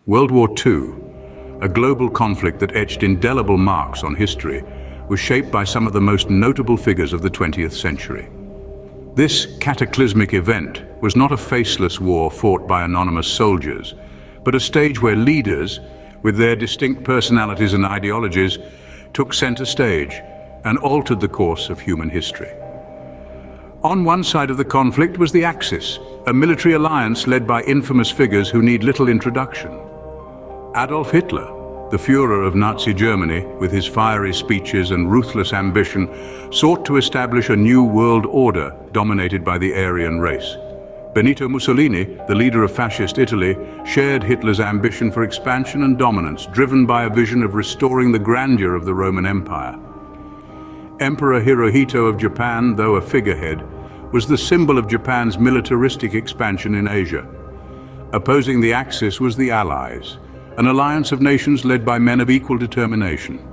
World War II, a global conflict that etched indelible marks on history, was shaped by some of the most notable figures of the 20th century. This cataclysmic event was not a faceless war fought by anonymous soldiers, but a stage where leaders, with their distinct personalities and ideologies, took center stage and altered the course of human history. On one side of the conflict was the Axis, a military alliance led by infamous figures who need little introduction. Adolf Hitler, the Führer of Nazi Germany, with his fiery speeches and ruthless ambition, sought to establish a new world order dominated by the Aryan race. Benito Mussolini, the leader of fascist Italy, shared Hitler's ambition for expansion and dominance, driven by a vision of restoring the grandeur of the Roman Empire. Emperor Hirohito of Japan, though a figurehead, was the symbol of Japan's militaristic expansion in Asia. Opposing the Axis was the Allies, an alliance of nations led by men of equal determination.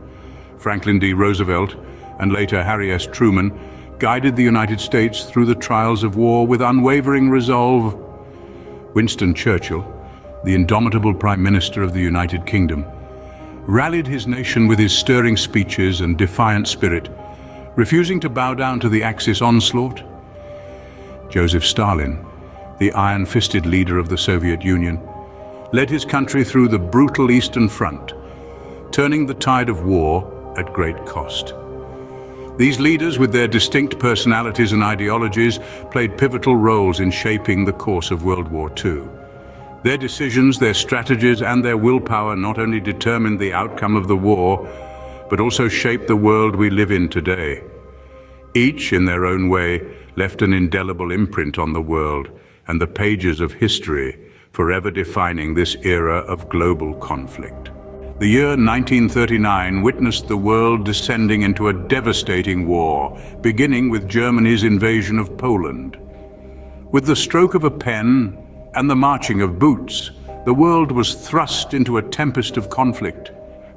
Franklin D. Roosevelt, and later Harry S. Truman, guided the United States through the trials of war with unwavering resolve. Winston Churchill, the indomitable Prime Minister of the United Kingdom, rallied his nation with his stirring speeches and defiant spirit, refusing to bow down to the Axis onslaught. Joseph Stalin, the iron-fisted leader of the Soviet Union, led his country through the brutal Eastern Front, turning the tide of war at great cost. These leaders, with their distinct personalities and ideologies, played pivotal roles in shaping the course of World War II. Their decisions, their strategies, and their willpower not only determined the outcome of the war, but also shaped the world we live in today. Each, in their own way, left an indelible imprint on the world and the pages of history, forever defining this era of global conflict. The year 1939 witnessed the world descending into a devastating war, beginning with Germany's invasion of Poland. With the stroke of a pen and the marching of boots, the world was thrust into a tempest of conflict.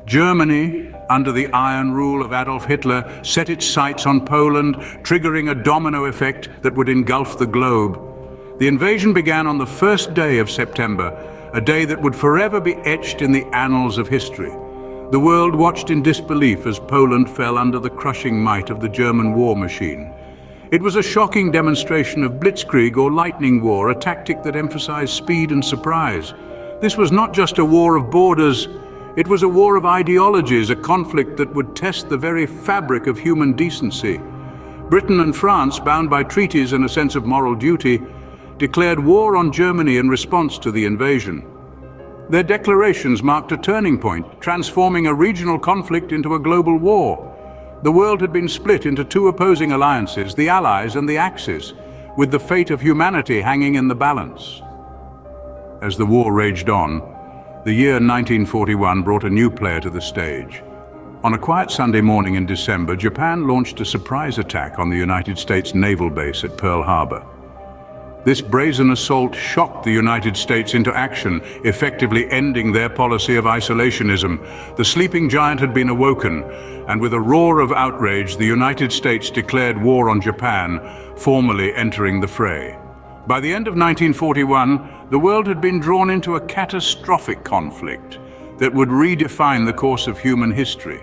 Germany, under the iron rule of Adolf Hitler, set its sights on Poland, triggering a domino effect that would engulf the globe. The invasion began on the first day of September, a day that would forever be etched in the annals of history. The world watched in disbelief as Poland fell under the crushing might of the German war machine. It was a shocking demonstration of blitzkrieg or lightning war, a tactic that emphasized speed and surprise. This was not just a war of borders, it was a war of ideologies, a conflict that would test the very fabric of human decency. Britain and France, bound by treaties and a sense of moral duty, declared war on Germany in response to the invasion. Their declarations marked a turning point, transforming a regional conflict into a global war. The world had been split into two opposing alliances, the Allies and the Axis, with the fate of humanity hanging in the balance. As the war raged on, the year 1941 brought a new player to the stage. On a quiet Sunday morning in December, Japan launched a surprise attack on the United States naval base at Pearl Harbor. This brazen assault shocked the United States into action, effectively ending their policy of isolationism. The sleeping giant had been awoken, and with a roar of outrage, the United States declared war on Japan, formally entering the fray. By the end of 1941, the world had been drawn into a catastrophic conflict that would redefine the course of human history.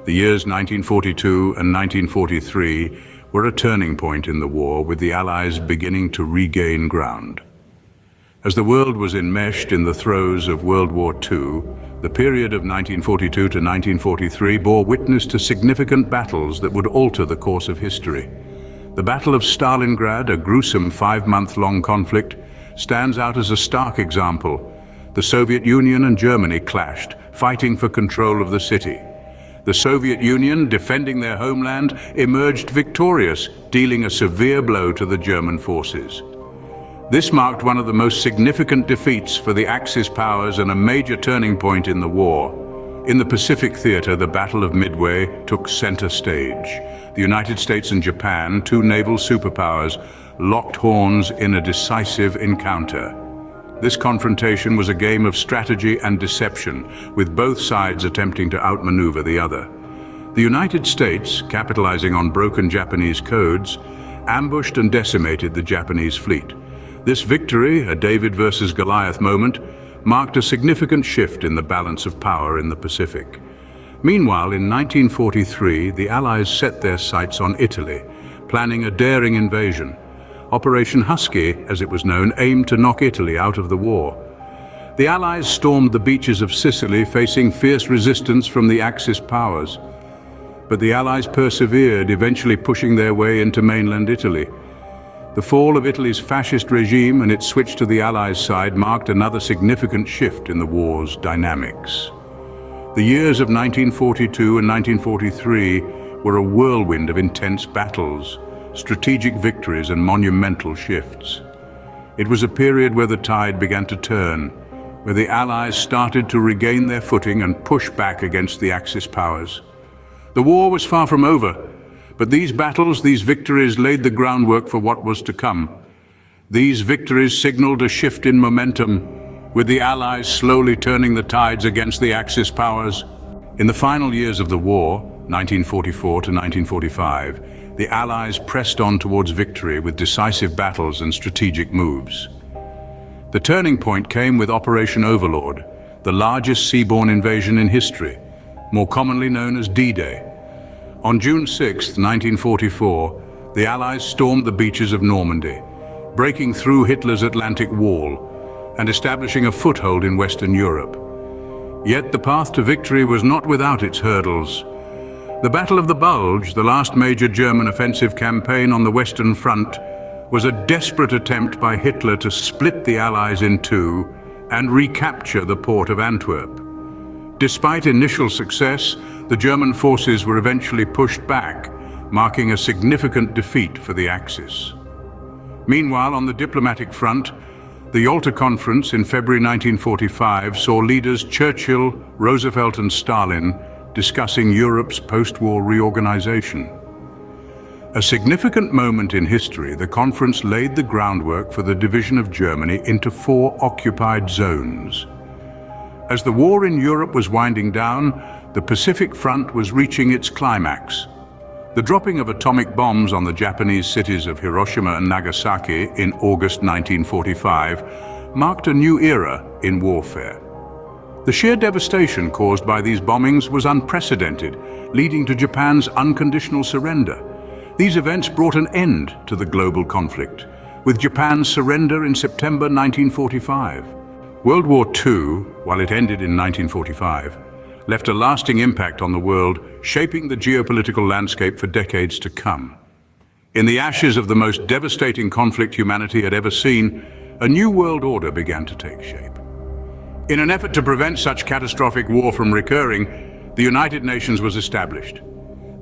The years 1942 and 1943 were a turning point in the war, with the Allies beginning to regain ground. As the world was enmeshed in the throes of World War II, the period of 1942 to 1943 bore witness to significant battles that would alter the course of history. The Battle of Stalingrad, a gruesome 5-month-long conflict, stands out as a stark example. The Soviet Union and Germany clashed, fighting for control of the city. The Soviet Union, defending their homeland, emerged victorious, dealing a severe blow to the German forces. This marked one of the most significant defeats for the Axis powers and a major turning point in the war. In the Pacific theater, the Battle of Midway took center stage. The United States and Japan, two naval superpowers, locked horns in a decisive encounter. This confrontation was a game of strategy and deception, with both sides attempting to outmaneuver the other. The United States, capitalizing on broken Japanese codes, ambushed and decimated the Japanese fleet. This victory, a David versus Goliath moment, marked a significant shift in the balance of power in the Pacific. Meanwhile, in 1943, the Allies set their sights on Italy, planning a daring invasion. Operation Husky, as it was known, aimed to knock Italy out of the war. The Allies stormed the beaches of Sicily, facing fierce resistance from the Axis powers. But the Allies persevered, eventually pushing their way into mainland Italy. The fall of Italy's fascist regime and its switch to the Allies' side marked another significant shift in the war's dynamics. The years of 1942 and 1943 were a whirlwind of intense battles, strategic victories and monumental shifts. It was a period where the tide began to turn, where the Allies started to regain their footing and push back against the Axis powers. The war was far from over, but these battles, these victories laid the groundwork for what was to come. These victories signaled a shift in momentum, with the Allies slowly turning the tides against the Axis powers. In the final years of the war, 1944 to 1945, the Allies pressed on towards victory with decisive battles and strategic moves. The turning point came with Operation Overlord, the largest seaborne invasion in history, more commonly known as D-Day. On June 6, 1944, the Allies stormed the beaches of Normandy, breaking through Hitler's Atlantic Wall and establishing a foothold in Western Europe. Yet the path to victory was not without its hurdles. The Battle of the Bulge, the last major German offensive campaign on the Western Front, was a desperate attempt by Hitler to split the Allies in two and recapture the port of Antwerp. Despite initial success, the German forces were eventually pushed back, marking a significant defeat for the Axis. Meanwhile, on the diplomatic front, the Yalta Conference in February 1945 saw leaders Churchill, Roosevelt and Stalin discussing Europe's post-war reorganization. A significant moment in history, the conference laid the groundwork for the division of Germany into 4 occupied zones. As the war in Europe was winding down, the Pacific Front was reaching its climax. The dropping of atomic bombs on the Japanese cities of Hiroshima and Nagasaki in August 1945 marked a new era in warfare. The sheer devastation caused by these bombings was unprecedented, leading to Japan's unconditional surrender. These events brought an end to the global conflict, with Japan's surrender in September 1945. World War II, while it ended in 1945, left a lasting impact on the world, shaping the geopolitical landscape for decades to come. In the ashes of the most devastating conflict humanity had ever seen, a new world order began to take shape. In an effort to prevent such catastrophic war from recurring, the United Nations was established.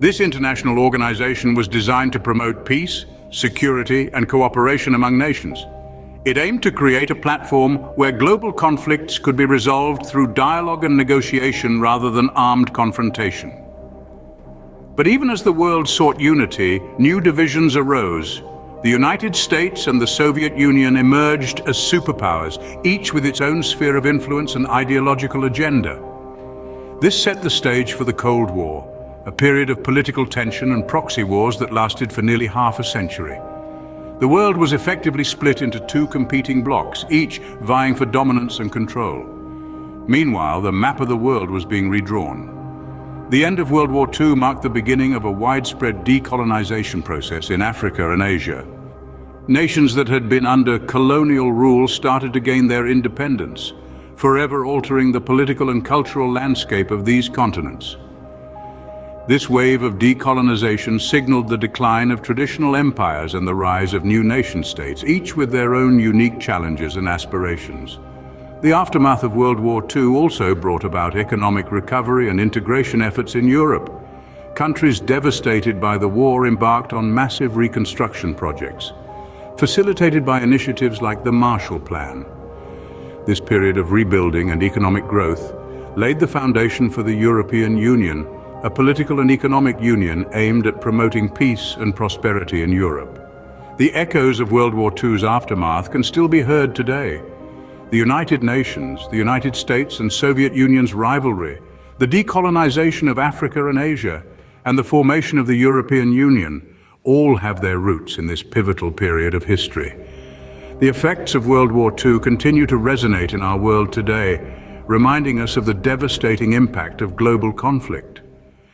This international organization was designed to promote peace, security, and cooperation among nations. It aimed to create a platform where global conflicts could be resolved through dialogue and negotiation rather than armed confrontation. But even as the world sought unity, new divisions arose. The United States and the Soviet Union emerged as superpowers, each with its own sphere of influence and ideological agenda. This set the stage for the Cold War, a period of political tension and proxy wars that lasted for nearly half a century. The world was effectively split into 2 competing blocs, each vying for dominance and control. Meanwhile, the map of the world was being redrawn. The end of World War II marked the beginning of a widespread decolonization process in Africa and Asia. Nations that had been under colonial rule started to gain their independence, forever altering the political and cultural landscape of these continents. This wave of decolonization signaled the decline of traditional empires and the rise of new nation-states, each with their own unique challenges and aspirations. The aftermath of World War II also brought about economic recovery and integration efforts in Europe. Countries devastated by the war embarked on massive reconstruction projects, facilitated by initiatives like the Marshall Plan. This period of rebuilding and economic growth laid the foundation for the European Union, a political and economic union aimed at promoting peace and prosperity in Europe. The echoes of World War II's aftermath can still be heard today. The United Nations, the United States and Soviet Union's rivalry, the decolonization of Africa and Asia, and the formation of the European Union all have their roots in this pivotal period of history. The effects of World War II continue to resonate in our world today, reminding us of the devastating impact of global conflict.